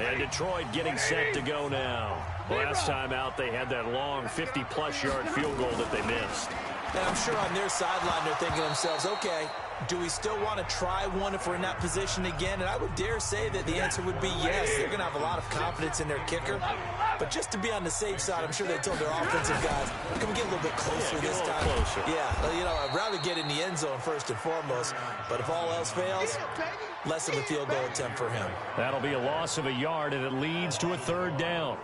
And Detroit getting set to go now. Last time out, they had that long 50-plus yard field goal that they missed. And I'm sure on their sideline they're thinking to themselves, okay, do we still want to try one if we're in that position again? And I would dare say that the answer would be yes. They're going to have a lot of confidence in their kicker. But just to be on the safe side, I'm sure they told their offensive guys, can we get a little bit closer this time? Closer. Yeah, you know, I'd rather get in the end zone first and foremost. But if all else fails, less of a field goal attempt for him. That'll be a loss of a yard, and it leads to a third down.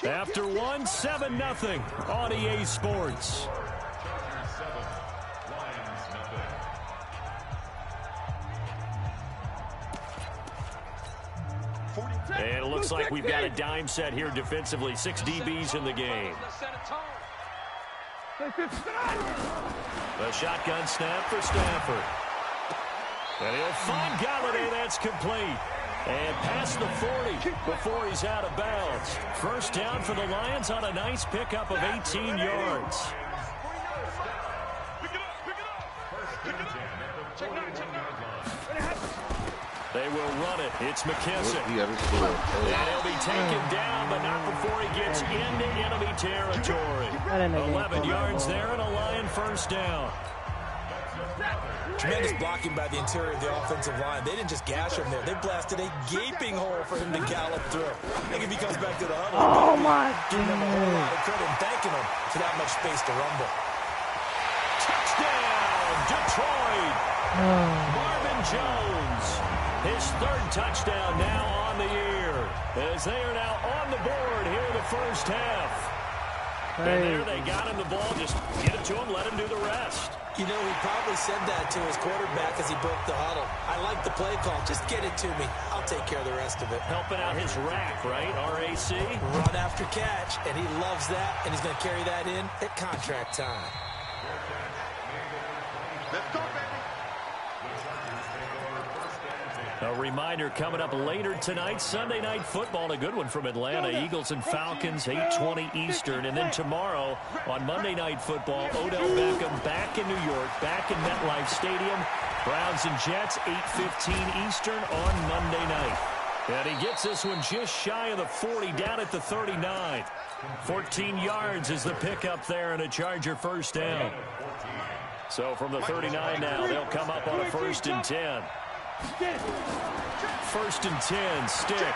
After one, 7-0 on EA Sports. And it looks like we've got a dime set here defensively. 6 DBs in the game. The shotgun snap for Stafford. And he'll find Galladay. That's complete. And past the 40 before he's out of bounds. First down for the Lions on a nice pickup of 18 yards. They will run it. It's McKissick. And he'll be taken down, but not before he gets into enemy territory. 11 yards there and a Lion first down. Tremendous blocking by the interior of the offensive line. They didn't just gash him there. They blasted a gaping hole for him to gallop through. I think if he comes back to the huddle, giving him a whole lot of credit and thanking him for that much space to rumble. Touchdown, Detroit. Marvin Jones. His third touchdown now on the year. As they are now on the board here in the first half. And there they got him the ball. Just get it to him, let him do the rest. You know, he probably said that to his quarterback as he broke the huddle. I like the play call. Just get it to me. I'll take care of the rest of it. Helping out his rack, right? RAC. Run after catch, and he loves that, and he's going to carry that in at contract time. Let's go, baby. A reminder coming up later tonight, Sunday Night Football, a good one from Atlanta. Eagles and Falcons, 8:20 Eastern. And then tomorrow on Monday Night Football, Odell Beckham back in New York, back in MetLife Stadium. Browns and Jets, 8:15 Eastern on Monday night. And he gets this one just shy of the 40, down at the 39. 14 yards is the pickup there and a Charger first down. So from the 39 now, they'll come up on a 1st and 10. 1st and 10, Stick.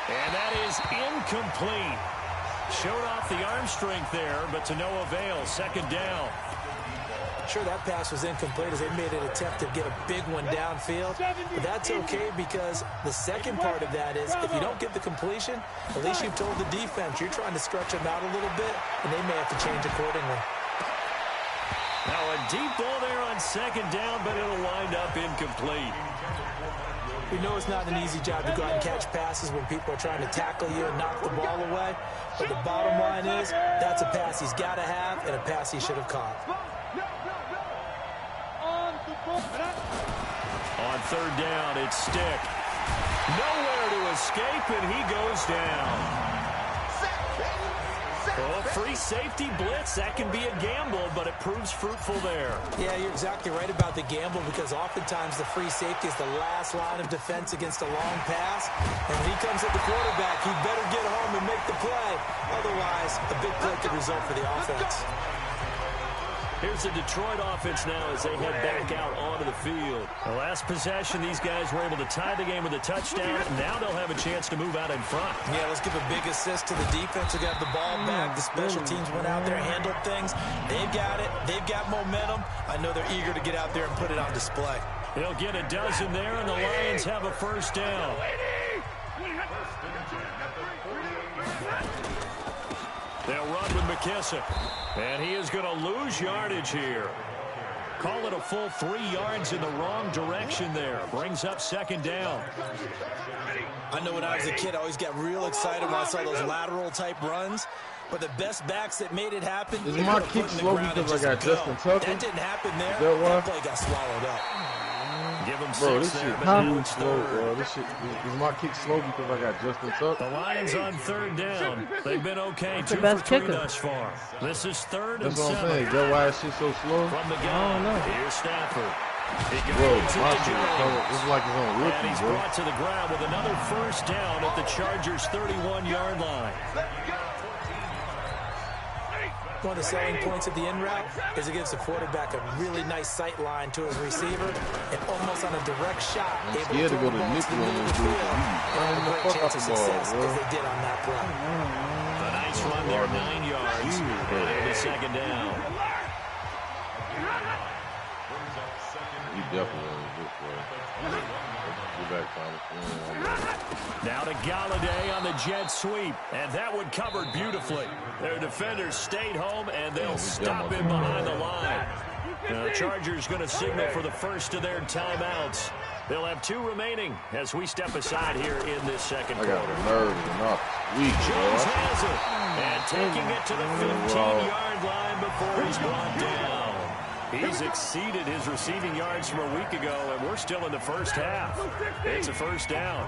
And that is incomplete. Showed off the arm strength there, but to no avail. 2nd down. Sure, that pass was incomplete as they made an attempt to get a big one downfield. But that's okay because the second part of that is if you don't get the completion, at least you've told the defense you're trying to stretch them out a little bit, and they may have to change accordingly. Now a deep ball there on 2nd down, but it'll wind up incomplete. We know it's not an easy job to go out and catch passes when people are trying to tackle you and knock the ball away. But the bottom line is that's a pass he's got to have and a pass he should have caught. On 3rd down, it's Stick. Nowhere to escape, and he goes down. Well, free safety blitz, that can be a gamble, but it proves fruitful there. Yeah, you're exactly right about the gamble because oftentimes the free safety is the last line of defense against a long pass. And when he comes at the quarterback, he better get home and make the play. Otherwise, a big play could result for the offense. Here's the Detroit offense now as they head back out onto the field. The last possession, these guys were able to tie the game with a touchdown. Now they'll have a chance to move out in front. Yeah, let's give a big assist to the defense who got the ball back. The special teams went out there, handled things. They've got it. They've got momentum. I know they're eager to get out there and put it on display. They'll get a dozen there, and the Lions have a 1st down. They'll run with McKissick. And he is going to lose yardage here. Call it a full 3 yards in the wrong direction there. Brings up 2nd down. I know when I was a kid, I always got real excited when I saw those lateral type runs. But the best backs that made it happen. Is my kick slow because I got Justin Tucker? That didn't happen there. That play got swallowed up. Give him bro, six this there, shit but too slow, bro. This shit is my kick slow because I got Justin Tucker. The Lions on third down. They've been okay. 2 for 3 kicker. thus far. This is third and That's what 7. I'm saying. That's why this shit so slow. From the I gun, don't know. here's Stafford. He Bro, completes it my to shit is Jones. so, it's like it's on And rookie, he's bro. brought to the ground with another first down at the Chargers' 31-yard line. One of the selling points of the in route is it gives the quarterback a really nice sight line to his receiver and almost on a direct shot. I'm scared to go to the nickel on this dude. He's running the fuck out the ball, bro. As they did on that play. A nice run there, 9 yards. And it'll be second down. He definitely was this way. Get back, Thomas. Now to Galladay on the jet sweep. And that one covered beautifully. Their defenders stayed home, and they'll stop him behind the line. The Chargers going to signal for the first of their timeouts. They'll have 2 remaining as we step aside here in this second quarter. I got nerves enough. Weak, Jones bro. has it. And taking it to the 15-yard line before he's brought down. He's exceeded his receiving yards from a week ago, and we're still in the first half. It's a first down.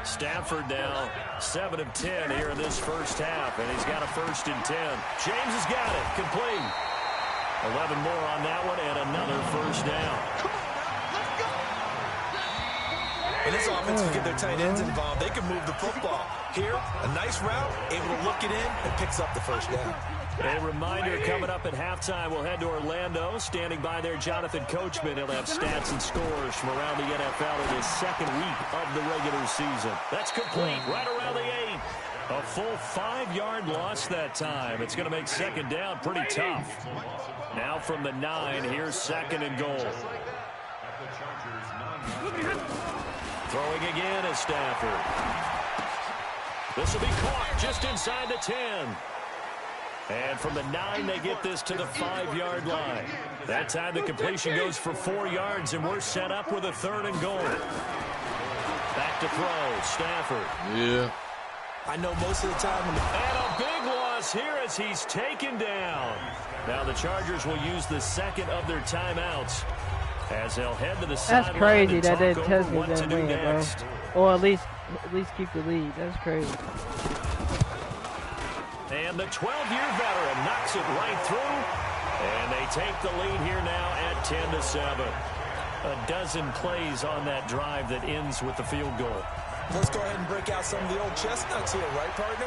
Stafford now 7 of 10 here in this first half, and he's got a 1st and 10. James has got it. Complete. 11 more on that one, and another first down. And this offense can get their tight ends involved. They can move the football. Here, a nice route, able to look it in, and picks up the first down. A reminder coming up at halftime, we'll head to Orlando. Standing by there, Jonathan Coachman. He'll have stats and scores from around the NFL in his second week of the regular season. That's complete, right around the 8. A full 5-yard loss that time. It's going to make second down pretty tough. Now from the 9, here's second and goal. Throwing again is Stafford. This will be caught just inside the 10. And from the 9, they get this to the 5-yard line. That time the completion goes for 4 yards, and we're set up with a 3rd and goal. Back to throw, Stafford. Yeah. I know most of the time. And a big loss here as he's taken down. Now the Chargers will use the second of their timeouts as they'll head to the sideline. That's crazy and that talk they over test me what to that do way, bro. next. Or at least keep the lead. That's crazy. And the 12-year veteran knocks it right through. And they take the lead here now at 10-7. A dozen plays on that drive that ends with the field goal. Let's go ahead and break out some of the old chestnuts here, right, partner?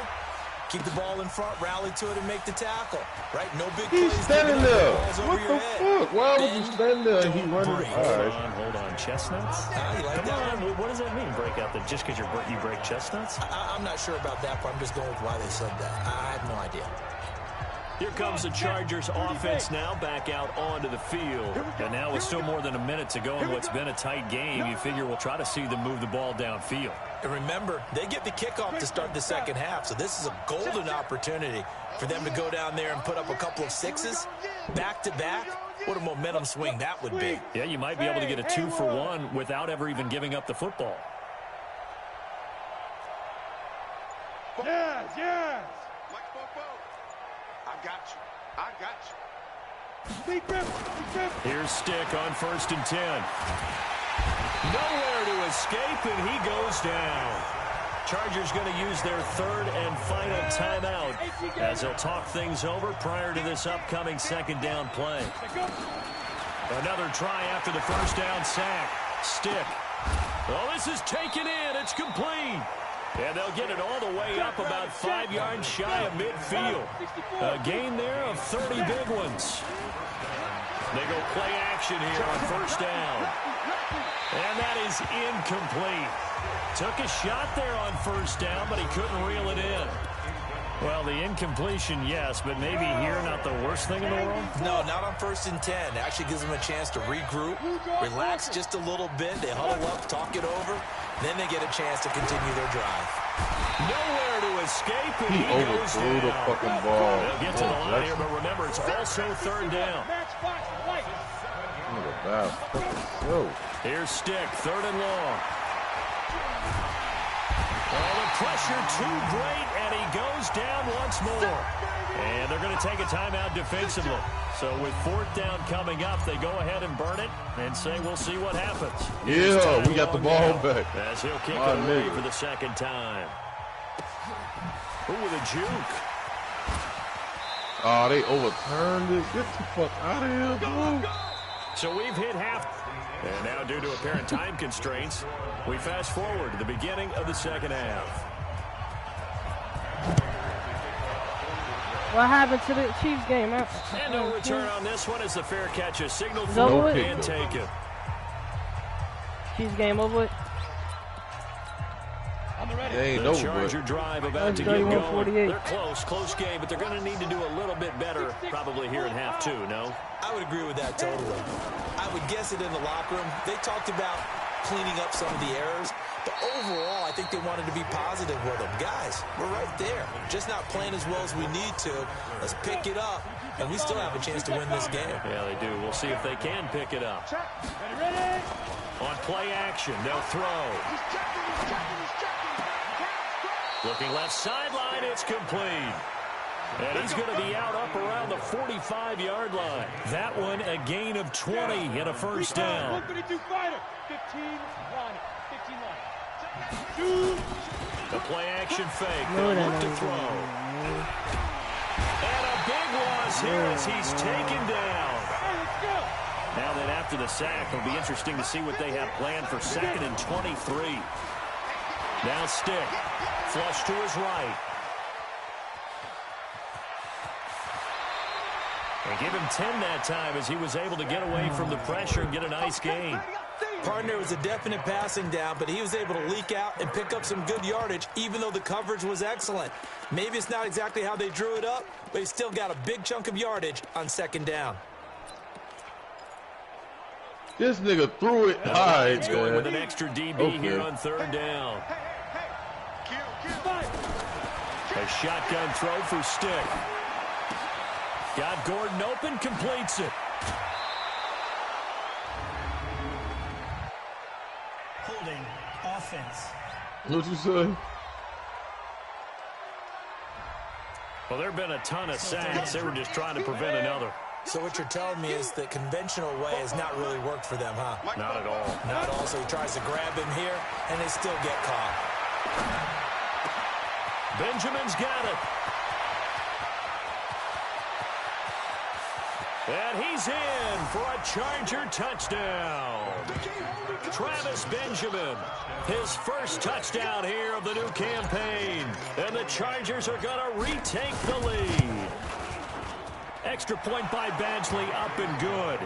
Keep the ball in front, rally to it, and make the tackle. Right? No big plays. He's standing there. What the fuck? Why would you stand there and he running? Hold on. Chestnuts? You like Come that? on. What does that mean, break out? Just because you break chestnuts? I'm not sure about that, but I'm just going with why they said that. I have no idea. Here comes the Chargers offense now back out onto the field. And now with still more than a minute to go in what's been a tight game, you figure we'll try to see them move the ball downfield. And remember, they get the kickoff to start the second half, so this is a golden opportunity for them to go down there and put up a couple of 6s back-to-back. What a momentum swing that would be. Yeah, you might be able to get a 2-for-1 without ever even giving up the football. Yes. I got you. Here's Stick on 1st and 10. Nowhere to escape, and he goes down. Chargers going to use their 3rd and final timeout as they'll talk things over prior to this upcoming second down play. Another try after the first down sack. Stick. Oh, this is taken in. It's complete. And they'll get it all the way up about 5 yards shy of midfield. A gain there of 30 big ones. They go play action here on 1st down. And that is incomplete. Took a shot there on 1st down, but he couldn't reel it in. Well, the incompletion, yes, but maybe here not the worst thing in the world? No, not on 1st and 10. Actually gives them a chance to regroup, relax just a little bit. They huddle up, talk it over. Then they get a chance to continue their drive. Nowhere to escape, and He goes overthrew the down. fucking ball. They'll get to the line here, but remember, it's also 3rd down. Here's Stick, 3rd and long. Oh, the pressure too great, and he goes down once more. And they're going to take a timeout defensively. So with 4th down coming up, they go ahead and burn it and say, we'll see what happens. Yeah, we got the ball back. As he'll kick it away for the 2nd time. Ooh, with a juke. Oh, they overturned it. Get the fuck out of here, bro. So we've hit half. And now, due to apparent time constraints, we fast forward to the beginning of the 2nd half. What happened to the Chiefs game? And no return on this one as the fair catch is signaled for No and taken. Chiefs game over with. The Charger drive about to get going. 48. They're close game, but they're going to need to do a little bit better probably here in half 2, no? I would agree with that totally. I would guess it in the locker room. They talked about cleaning up some of the errors, but overall, I think they wanted to be positive with them. Guys, we're right there. Just not playing as well as we need to. Let's pick it up, and we still have a chance to win this game. Yeah, they do. We'll see if they can pick it up. On play action, they'll throw. Looking left sideline, it's complete. And he's going to be out up around the 45-yard line. That one, a gain of 20 and a 1st down. The play action fake. They'll look to throw. And a big loss here as he's taken down. Now that after the sack, it'll be interesting to see what they have planned for 2nd and 23. Now Stick. Flush to his right. And give him 10 that time as he was able to get away from the pressure and get a nice gain. Partner was a definite passing down, but he was able to leak out and pick up some good yardage, even though the coverage was excellent. Maybe it's not exactly how they drew it up, but he still got a big chunk of yardage on 2nd down. This nigga threw it high. He's going with an extra DB here on 3rd down. A shotgun throw for Stick. Got Gordon open, completes it. Holding offense. What'd you say? Well, there have been a ton of sacks. They were just trying to prevent another. So what you're telling me is the conventional way has not really worked for them, huh? Not at all. Not at all. So he tries to grab him here, and they still get caught. Benjamin's got it. And he's in for a Charger touchdown. Travis Benjamin, his first touchdown here of the new campaign. And the Chargers are going to retake the lead. Extra point by Badgley, up and good.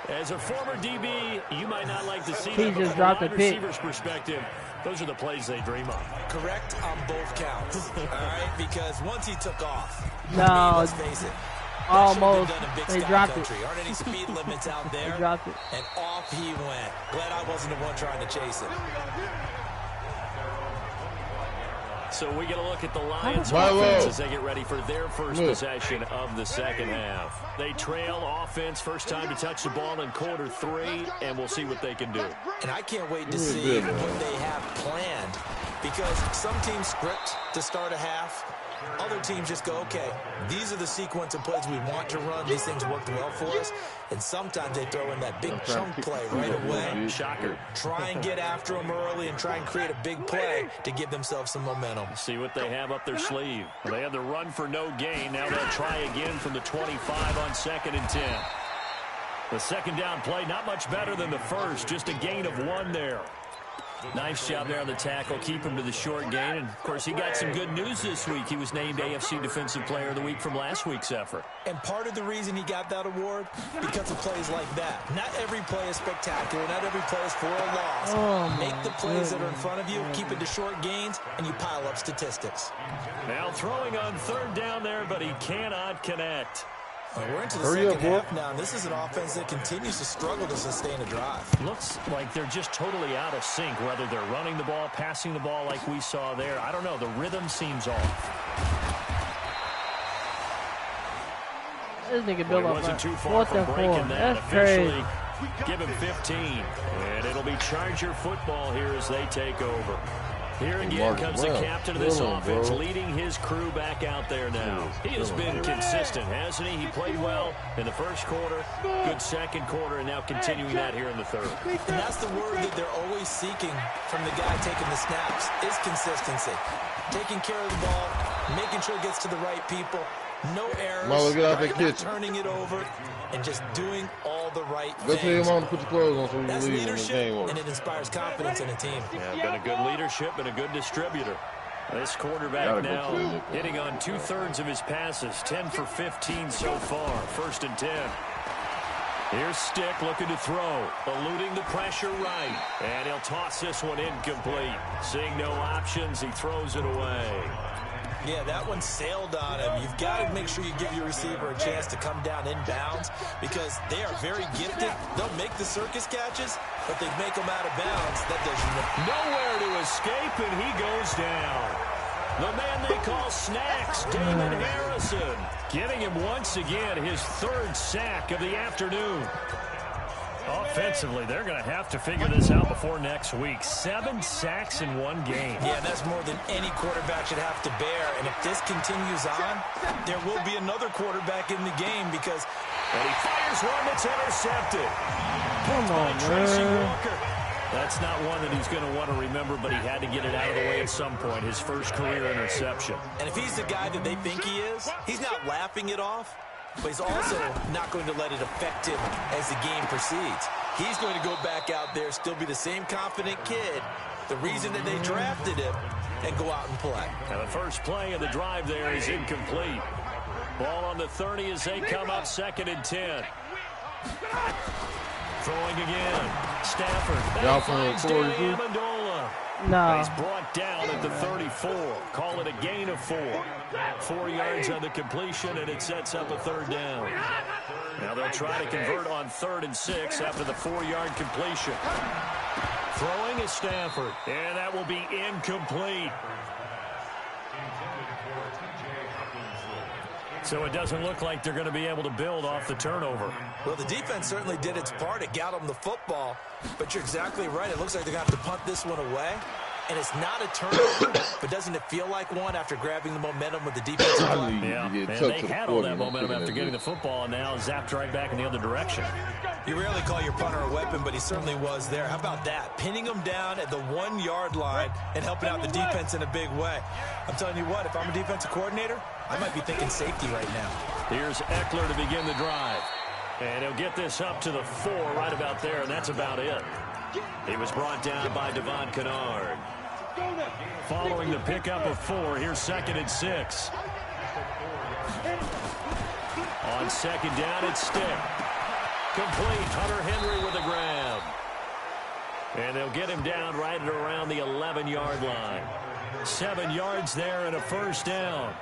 As a former DB, you might not like to see that, but from a wide receiver's perspective, those are the plays they dream of. Correct on both counts, all right? Because once he took off, no, let's face it, almost. They dropped it. Aren't any speed limits out there? They dropped it. And off he went. Glad I wasn't the one trying to chase it. So we get a look at the Lions offense as they get ready for their first possession of the 2nd half. They trail offense, first time to touch the ball in quarter 3, and we'll see what they can do. And I can't wait to see what they have planned, because some teams script to start a half. Other teams just go, okay, these are the sequence of plays we want to run. These things worked well for us. And sometimes they throw in that big chunk play right away. Shocker. Try and get after them early and try and create a big play to give themselves some momentum. See what they have up their sleeve. They had the run for no gain. Now they'll try again from the 25 on 2nd and 10. The 2nd down play, not much better than the first. Just a gain of 1 there. Nice job there on the tackle. Keep him to the short gain. And, of course, he got some good news this week. He was named AFC Defensive Player of the Week from last week's effort. And part of the reason he got that award, because of plays like that. Not every play is spectacular. Not every play is for a loss. Make the plays that are in front of you, keep it to short gains, and you pile up statistics. Now throwing on 3rd down there, but he cannot connect. We're into the 2nd half now, and this is an offense that continues to struggle to sustain a drive. Looks like they're just totally out of sync, whether they're running the ball, passing the ball like we saw there. I don't know. The rhythm seems off. This nigga built up. Wasn't too far from breaking that. That's crazy. Give him 15. And it'll be Charger football here as they take over. Here again comes the captain of this offense, leading his crew back out there now. He has been consistent, hasn't he? He played well in the first quarter, good second quarter, and now continuing that here in the third. And that's the word that they're always seeking from the guy taking the snaps, is consistency. Taking care of the ball, making sure it gets to the right people, no errors, not turning it over, and just doing all the right things. Go tell your mom to put your clothes on so you That's leave leadership, when the game over. and it inspires confidence in a team. Yeah, been a good leadership and a good distributor. This quarterback now hitting on 2/3 of his passes, 10 for 15 so far, 1st and 10. Here's Stick looking to throw, eluding the pressure right, and he'll toss this one incomplete. Seeing no options, he throws it away. Yeah, that one sailed on him. You've got to make sure you give your receiver a chance to come down inbounds because they are very gifted. They'll make the circus catches, but they make them out of bounds. That does nowhere to escape, and he goes down. The man they call Snacks, Damon Harrison, giving him once again his 3rd sack of the afternoon. Offensively, they're going to have to figure this out before next week. 7 sacks in one game. Yeah, that's more than any quarterback should have to bear. And if this continues on, there will be another quarterback in the game because... And he fires one that's intercepted. Come on, Tracy man. Walker. That's not one that he's going to want to remember, but he had to get it out of the way at some point. His first career interception. And if he's the guy that they think he is, he's not laughing it off. But he's also not going to let it affect him as the game proceeds. He's going to go back out there, still be the same confident kid, the reason that they drafted him, and go out and play. Now the first play of the drive there is incomplete. Ball on the 30 as they come up 2nd and 10. Throwing again. Stafford. Y'all from Danny Amendola. No. He's brought down at the 34. Call it a gain of 4. 4 yards on the completion, and it sets up a 3rd down. Now they'll try to convert on 3rd and 6 after the 4-yard completion. Throwing is Stafford, and that will be incomplete. So it doesn't look like they're going to be able to build off the turnover. Well, the defense certainly did its part. It got them the football. But you're exactly right. It looks like they're going to have to punt this one away. And it's not a turnover, but doesn't it feel like one after grabbing the momentum with the defensive line? Yeah, and they had all that momentum after getting the football, and now zapped right back in the other direction. You rarely call your punter a weapon, but he certainly was there. How about that? Pinning him down at the 1-yard line and helping out the defense in a big way. I'm telling you what, if I'm a defensive coordinator, I might be thinking safety right now. Here's Eckler to begin the drive. And he'll get this up to the 4 right about there, and that's about it. He was brought down by Devon Kennard. Following the pickup of 4, here's 2nd and 6. On 2nd down, it's Stick. Complete. Hunter Henry with a grab. And they'll get him down right at around the 11-yard line. 7 yards there and a 1st down.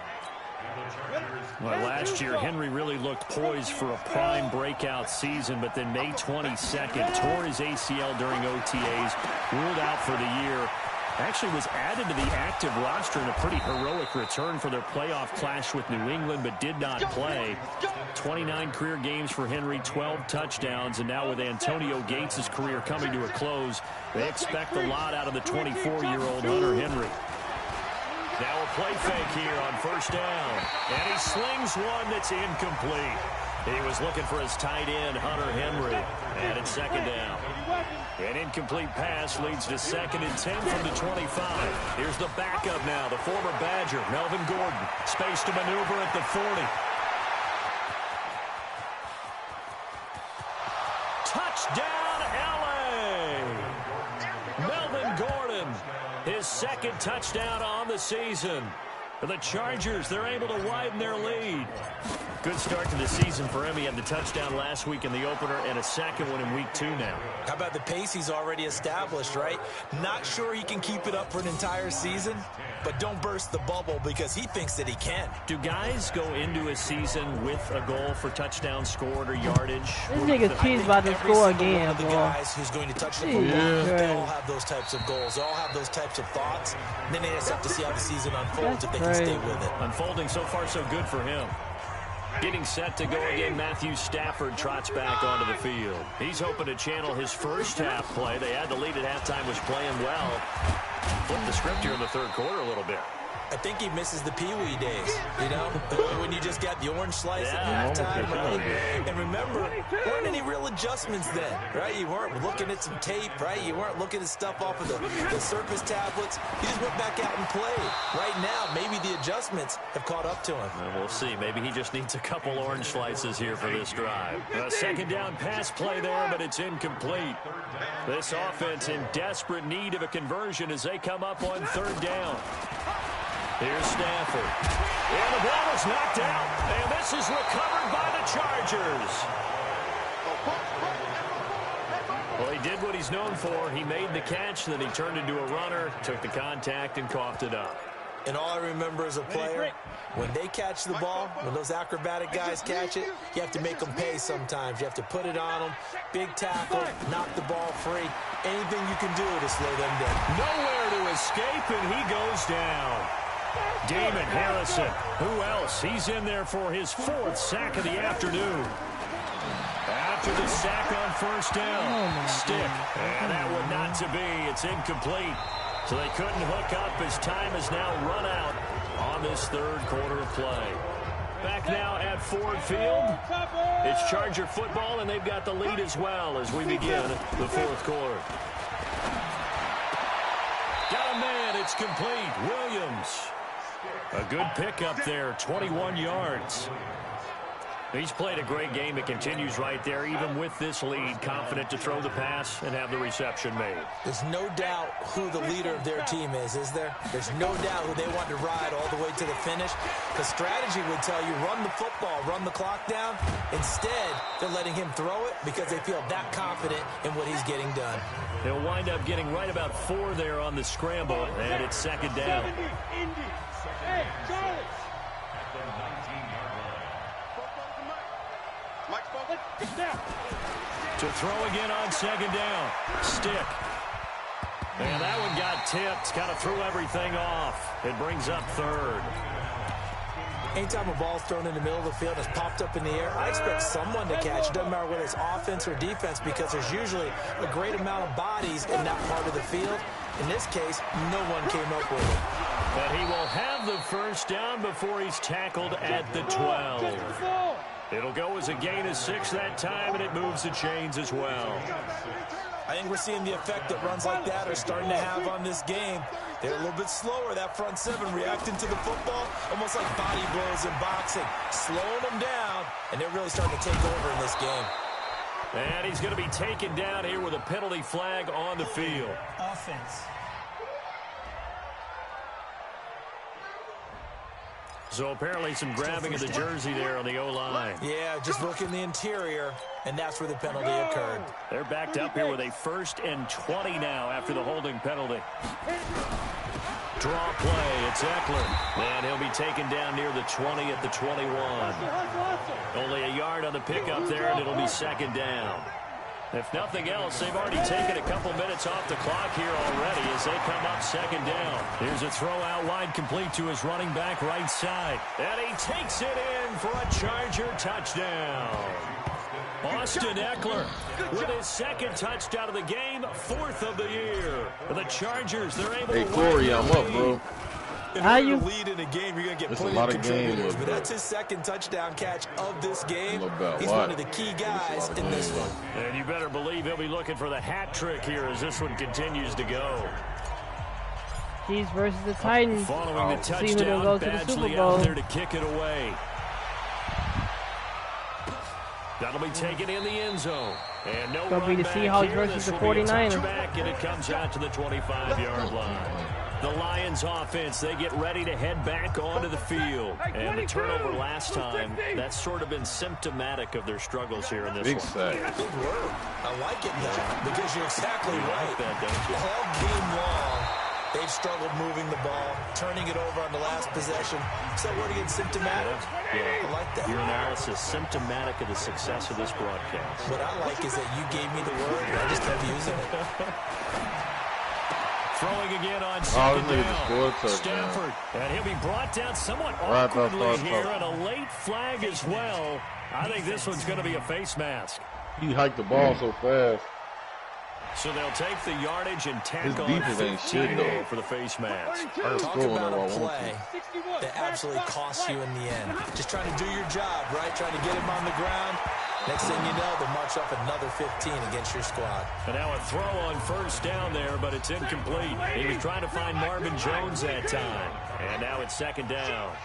Well, last year, Henry really looked poised for a prime breakout season, but then May 22nd, tore his ACL during OTAs, ruled out for the year. Actually was added to the active roster in a pretty heroic return for their playoff clash with New England, but did not play. 29 career games for Henry, 12 touchdowns, and now with Antonio Gates' career coming to a close, they expect a lot out of the 24-year-old Hunter Henry. Now a play fake here on 1st down, and he slings one that's incomplete. He was looking for his tight end, Hunter Henry, and it's 2nd down. An incomplete pass leads to 2nd and 10 from the 25. Here's the backup now, the former Badger, Melvin Gordon. Space to maneuver at the 40. Touchdown, L.A. Melvin Gordon, his 2nd touchdown on the season. For the Chargers, they're able to widen their lead. Good start to the season for him. He had the touchdown last week in the opener and a 2nd one in week 2 now. How about the pace he's already established, right? Not sure he can keep it up for an entire season, but don't burst the bubble because he thinks that he can. Do guys go into a season with a goal for touchdowns scored or yardage? This nigga Cheese about to score again, one of the boy. guys who's going to touch the football, they all have those types of goals. They all have those types of thoughts. And then they just have to see how the season unfolds if they can stay with it. Unfolding so far so good for him. Getting set to go again, Matthew Stafford trots back onto the field. He's hoping to channel his first half play. They had the lead at halftime, was playing well. Flip the script here in the third quarter a little bit. I think he misses the Pee-wee days, you know, when you just got the orange slice at halftime. Right? And remember, there weren't any real adjustments then, right? You weren't looking at some tape, right? You weren't looking at stuff off of the surface tablets. You just went back out and played. Right now, maybe the adjustments have caught up to him. And we'll see. Maybe he just needs a couple orange slices here for this drive. A second down pass play there, but it's incomplete. This offense in desperate need of a conversion as they come up on third down. Here's Stafford. And the ball is knocked out. And this is recovered by the Chargers. Well, he did what he's known for. He made the catch, then he turned into a runner, took the contact, and coughed it up. And all I remember as a player, when they catch the ball, when those acrobatic guys catch it, you have to make them pay sometimes. You have to put it on them, big tackle, knock the ball free. Anything you can do to slow them down. Nowhere to escape, and he goes down. Damon Harrison, who else? He's in there for his 4th sack of the afternoon. After the sack on first down, stick, and that one not to be. It's incomplete. So they couldn't hook up as time has now run out on this third quarter of play. Back now at Ford Field. It's Charger football, and they've got the lead as well as we begin the fourth quarter. Got a man, it's complete. Williams. A good pickup there, 21 yards. He's played a great game. It continues right there, even with this lead, confident to throw the pass and have the reception made. There's no doubt who the leader of their team is there? There's no doubt who they want to ride all the way to the finish. The strategy would tell you, run the football, run the clock down. Instead, they're letting him throw it because they feel that confident in what he's getting done. They'll wind up getting right about 4 there on the scramble, and it's second down. To throw again on second down. Stick. And that one got tipped. Kind of threw everything off. It brings up third. Anytime a ball's thrown in the middle of the field and it's popped up in the air, I expect someone to catch. It doesn't matter whether it's offense or defense because there's usually a great amount of bodies in that part of the field. In this case, no one came up with it. But he will have the first down before he's tackled at the 12. It'll go as a gain of 6 that time, and it moves the chains as well. I think we're seeing the effect that runs like that are starting to have on this game. They're a little bit slower, that front 7, reacting to the football, almost like body blows in boxing, slowing them down, and they're really starting to take over in this game. And he's going to be taken down here with a penalty flag on the field. Offense. So apparently some grabbing of the jersey there on the O-line. Yeah, just look in the interior, and that's where the penalty occurred. They're backed up here with a 1st and 20 now after the holding penalty. Draw play, it's Eckler. And he'll be taken down near the 20 at the 21. Only a yard on the pickup there, and it'll be second down. If nothing else, they've already taken a couple minutes off the clock here already as they come up second down. Here's a throw out wide complete to his running back right side. And he takes it in for a Charger touchdown. Austin Eckler with his 2nd touchdown of the game, 4th of the year. The Chargers, they're able to Corey, I'm up, bro. How you lead in a game, you're going to get plenty of contributors, but bro. that's his 2nd touchdown catch of this game. He's what? one of the key guys in this one. And you better believe he'll be looking for the hat trick here as this one continues to go. Chiefs versus the Titans. Following the See who will touchdown, go to the Super Badgley Bowl. out there to kick it away. That'll be taken in the end zone. And no Gonna be the run back Seahawks here. versus This the will be a 49ers. touchback, and it comes out to the 25-yard line. The Lions offense, they get ready to head back onto the field. And the turnover last time, that's sort of been symptomatic of their struggles here in this Big one. sack. Good word. I like it now because you're exactly You right. like that, don't you? All game long, they've struggled moving the ball, turning it over on the last possession. Is that word again, symptomatic? Yeah. I like that. Your analysis symptomatic of the success of this broadcast. What I like is that you gave me the word, and I just kept using it. Throwing again on second down. Touchdown. Stafford. And he'll be brought down somewhat Right, awkwardly here, and a late flag as well. I think this one's going to be a face mask. He hiked the ball so fast. So they'll take the yardage and tack His on defense ain't 15 shit, now though. for the face mask. Talk about a play that absolutely costs you in the end. Just trying to do your job, right? Trying to get him on the ground. Next thing you know, they'll march off another 15 against your squad. And now a throw on first down there, but it's incomplete. He was trying to find Marvin Jones that time. And now it's second down.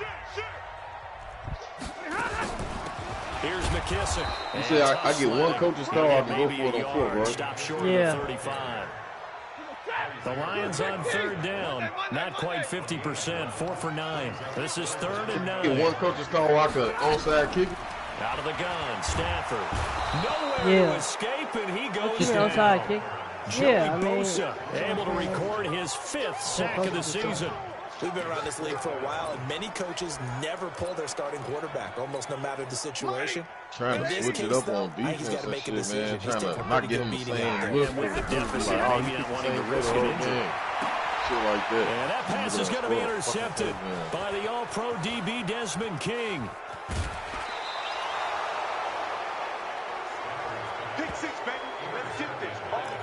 Here's McKissick. You say I get one coach's call, I can go for it on foot, bro. Stop short Yeah. of the 35. The Lions on third down. Not quite 50%. 4 for 9. This is 3rd and 9. Get one coach's call, I could onside kick it. Out of the gun, Stafford. Nowhere to escape, and he goes down. Outside kick. Joey Yeah, I mean, Bosa able to record his 5th sack of the season. We've been around this league for a while, and many coaches never pull their starting quarterback, almost no matter the situation. Trying In to this switch case, it up though, on I think he's defense got to and make a shit, decision. man. He's Trying taking to a not pretty give good him the beating out same there. look. And with the deficit, Like, maybe not wanting to risk an an injury. Shit like that. And that pass is going to be intercepted by the All-Pro DB Desmond King.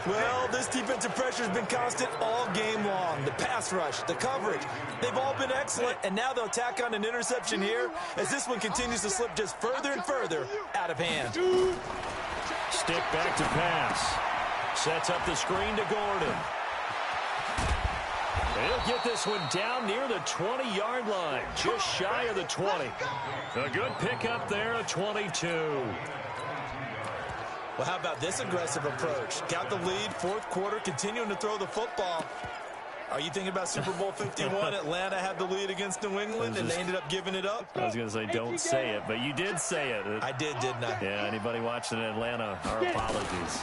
Well, this defensive pressure has been constant all game long. The pass rush, the coverage, they've all been excellent, and now they'll tack on an interception here as this one continues to slip just further and further out of hand. Stick back to pass. Sets up the screen to Gordon. He'll get this one down near the 20-yard line, just shy of the 20. A good pickup there, a 22. Well, how about this aggressive approach? Got the lead, 4th quarter, continuing to throw the football. Are you thinking about Super Bowl 51? Atlanta had the lead against New England, and they ended up giving it up? I was going to say, don't say it, but you did say it. I did, didn't I? Yeah, anybody watching in Atlanta, our apologies.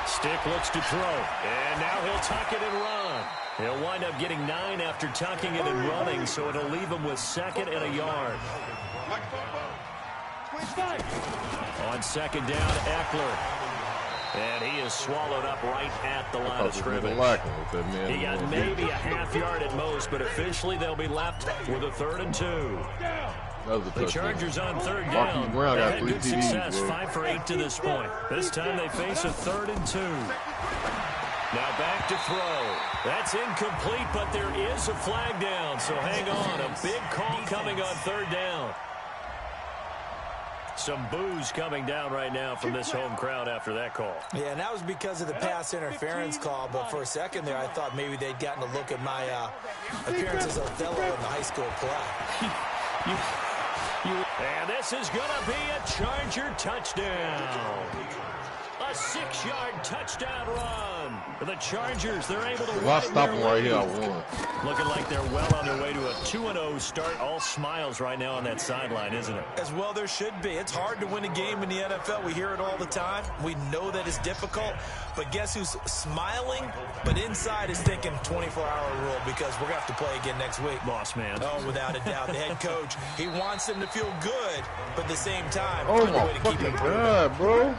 Stick looks to throw, and now he'll tuck it and run. He'll wind up getting 9 after tucking it and running, so it'll leave him with 2nd and a yard. On 2nd down, Eckler. And he is swallowed up right at the line of scrimmage. He got maybe a half yard at most, but officially they'll be left with a 3rd and 2. The Chargers on 3rd down. They had good success, 5 for 8 to this point. This time they face a 3rd and 2. Now back to throw. That's incomplete, but there is a flag down, so hang on. A big call coming on 3rd down. Some boos coming down right now from this home crowd after that call. Yeah, and that was because of the pass interference call, but for a second there I thought maybe they'd gotten a look at my appearance as Othello in the high school play. And this is going to be a Charger touchdown. A 6-yard touchdown run. The Chargers, they're able to If I stop them right here, I won. Looking like they're well on their way to a 2-0 start. All smiles right now on that sideline, isn't it? As well there should be. It's hard to win a game in the NFL. We hear it all the time. We know that it's difficult. But guess who's smiling? But inside is thinking 24-hour rule because we're going to have to play again next week. Boss man. Oh, without a doubt. The head coach, he wants them to feel good, but at the same time, Oh find a my way to keep fucking improving. God, bro.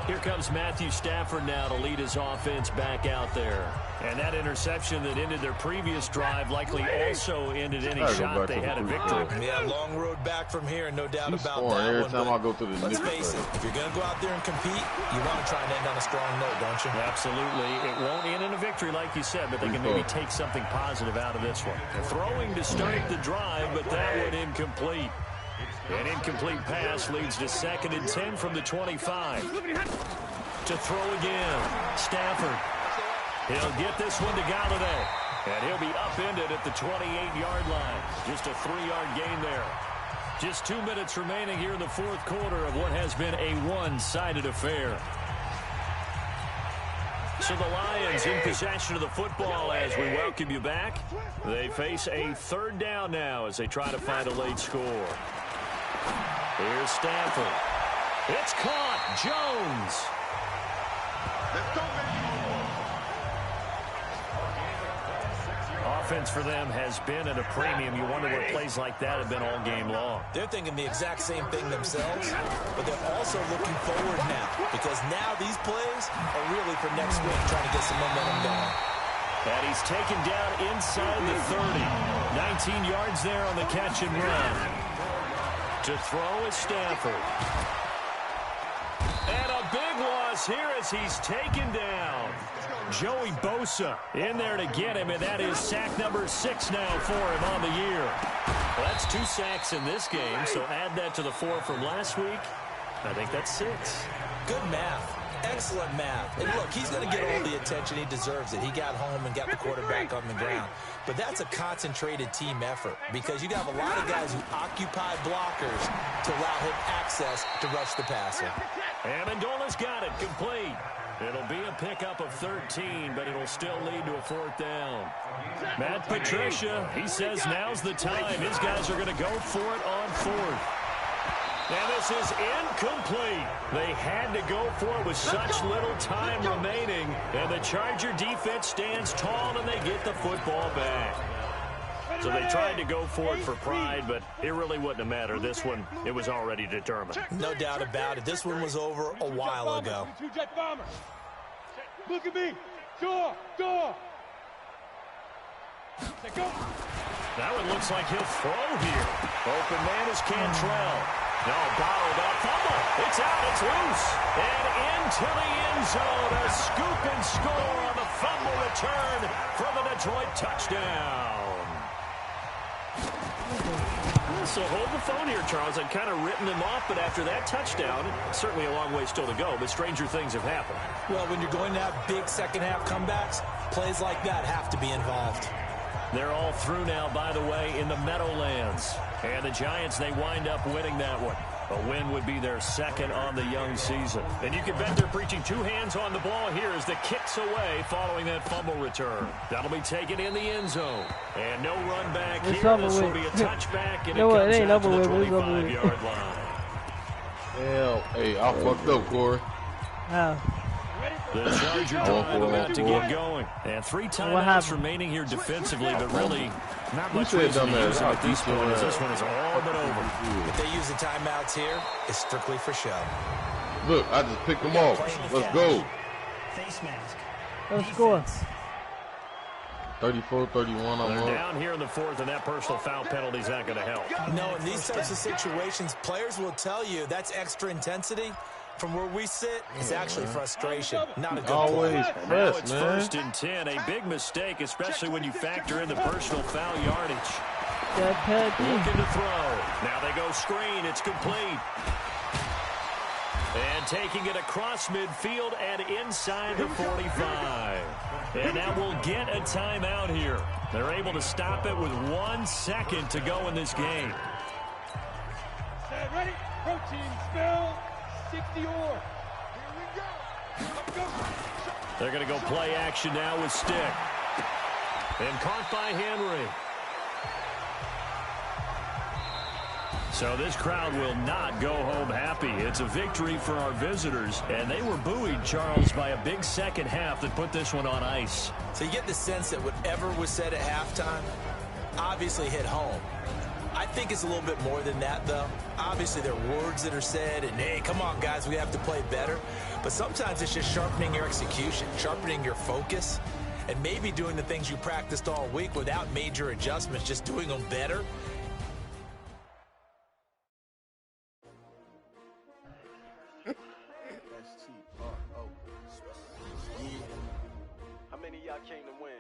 Here comes Matthew Stafford now to lead his offense back out there. And that interception that ended their previous drive likely also ended any shot they had a victory. Yeah, long road back from here, no doubt He's about scoring that every one. time but I go through the let's nitty face it, gritty. if you're going to go out there and compete, you want to try and end on a strong note, don't you? Absolutely. It won't end in a victory like you said, but they can maybe take something positive out of this one. Throwing to start the drive, but that one incomplete. An incomplete pass leads to 2nd and 10 from the 25. To throw again. Stafford. He'll get this one to Galladay. And he'll be upended at the 28-yard line. Just a 3-yard gain there. Just 2 minutes remaining here in the 4th quarter of what has been a one-sided affair. So the Lions in possession of the football as we welcome you back. They face a 3rd down now as they try to find a late score. Here's Stafford. It's caught. Jones. Offense for them has been at a premium. You wonder what plays like that have been all game long. They're thinking the exact same thing themselves, but they're also looking forward now because now these plays are really for next week, trying to get some momentum going. And he's taken down inside the 30. 19 yards there on the catch and run. To throw is Stafford. And a big one. across here as he's taken down. Joey Bosa in there to get him, and that is sack number 6 now for him on the year. Well, that's 2 sacks in this game, so add that to the 4 from last week. I think that's 6. Good math. Excellent math. And look, he's going to get all the attention. He deserves it. He got home and got the quarterback on the ground. But that's a concentrated team effort because you have a lot of guys who occupy blockers to allow him access to rush the passer. Amendola's got it complete. It'll be a pickup of 13, but it'll still lead to a 4th down. Matt Patricia, he says now's the time. His guys are going to go for it on 4th. And this is incomplete. They had to go for it with such little time remaining. And the Charger defense stands tall, and they get the football back. So they tried to go for it for pride, but it really wouldn't have mattered. This one, it was already determined. No doubt about it. This one was over a while ago. Look at me. Door. Now it looks like he'll throw here. Open man is Cantrell. No, bottled up. Fumble. It's out. It's loose. And into the end zone. A scoop and score on the fumble return for the Detroit touchdown. So hold the phone here, Charles. I'd kind of written him off, but after that touchdown, certainly a long way still to go, but stranger things have happened. Well, when you're going to have big second-half comebacks, plays like that have to be involved. They're all through now, by the way, in the Meadowlands. And the Giants, they wind up winning that one. A win would be their 2nd on the young season. And you can bet they're preaching 2 hands on the ball here as the kick's away following that fumble return. That'll be taken in the end zone. And no run back here. This will be a touchback, and it comes out to the 25-yard line. Hell, hey, I fucked up, Corey. The Charger drive about to get going. And 3 timeouts remaining here defensively, but really not much reason to use them at this point as this one is all but over. If they use the timeouts here, it's strictly for show. Look, I just picked them off. Let's go. Face mask. Let's score. 34-31. They're down here in the 4th, and that personal foul penalty is not going to help. No, in these types of situations, players will tell you that's extra intensity. From where we sit, it's actually frustration, not a good play. Now it's 1st and 10, a big mistake, especially when you factor in the personal foul yardage. Looking to throw. Now they go screen. It's complete. And taking it across midfield and inside the 45. And now we'll get a timeout here. They're able to stop it with 1 second to go in this game. Ready? Protein spill. 60 or. Here we go. They're going to go play action now with Stick. And caught by Henry. So this crowd will not go home happy. It's a victory for our visitors. And they were buoyed, Charles, by a big second half that put this one on ice. So you get the sense that whatever was said at halftime obviously hit home. I think it's a little bit more than that, though. Obviously, there are words that are said, and, hey, come on, guys, we have to play better. But sometimes it's just sharpening your execution, sharpening your focus, and maybe doing the things you practiced all week without major adjustments, just doing them better. That's cheap. How many of y'all came to win?